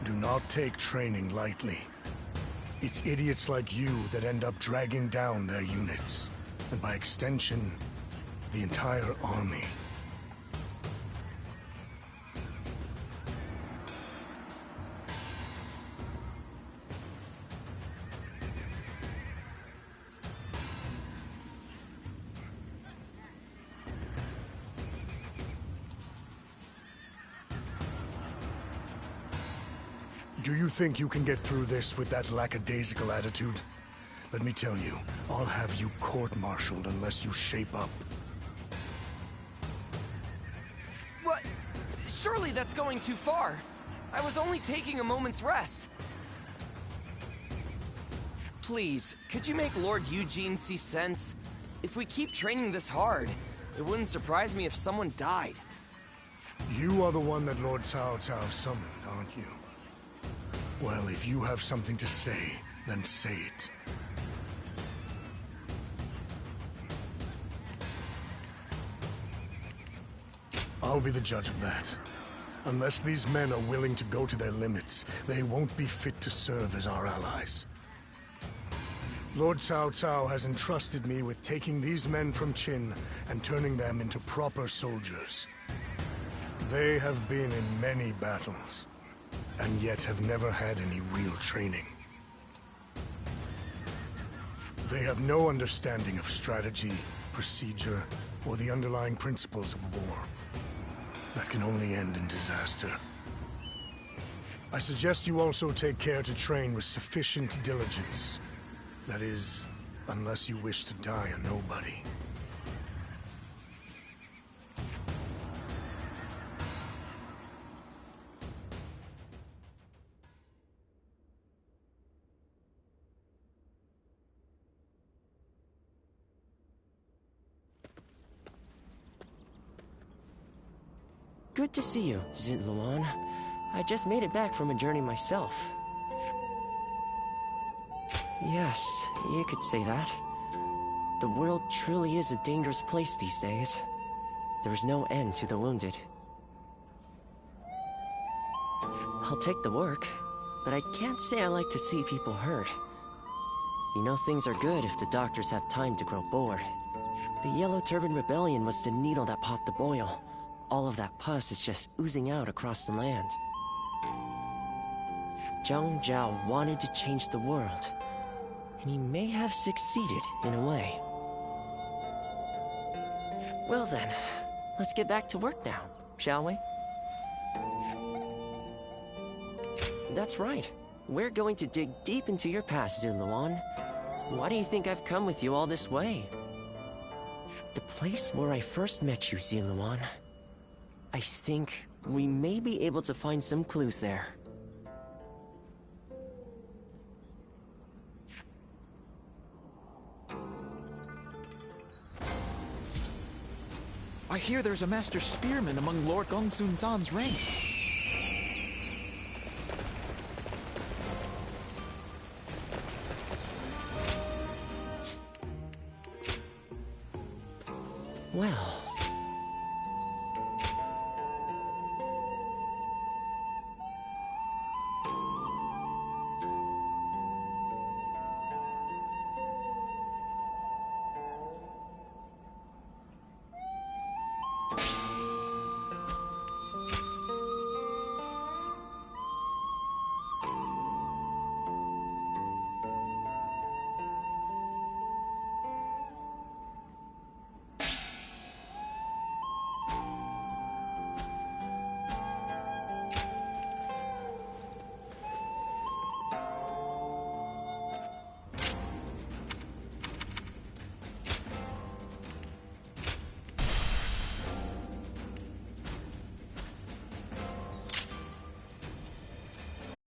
Do not take training lightly. It's idiots like you that end up dragging down their units, and by extension, the entire army. Do you think you can get through this with that lackadaisical attitude? Let me tell you, I'll have you court-martialed unless you shape up. What? Surely that's going too far. I was only taking a moment's rest. Please, could you make Lord Eugene see sense? If we keep training this hard, it wouldn't surprise me if someone died. You are the one that Lord Cao Cao summoned, aren't you? Well, if you have something to say, then say it. I'll be the judge of that. Unless these men are willing to go to their limits, they won't be fit to serve as our allies. Lord Cao Cao has entrusted me with taking these men from Qin and turning them into proper soldiers. They have been in many battles, and yet have never had any real training. They have no understanding of strategy, procedure, or the underlying principles of war. That can only end in disaster. I suggest you also take care to train with sufficient diligence. That is, unless you wish to die a nobody. Good to see you, Zitluan. I just made it back from a journey myself. Yes, you could say that. The world truly is a dangerous place these days. There's no end to the wounded. I'll take the work, but I can't say I like to see people hurt. You know things are good if the doctors have time to grow bored. The Yellow Turban Rebellion was the needle that popped the boil. All of that pus is just oozing out across the land. Zhang Zhao wanted to change the world, and he may have succeeded in a way. Well then, let's get back to work now, shall we? That's right. We're going to dig deep into your past, Zitluan. Why do you think I've come with you all this way? The place where I first met you, Zitluan. I think we may be able to find some clues there. I hear there's a master spearman among Lord Gongsun Zan's ranks. Well,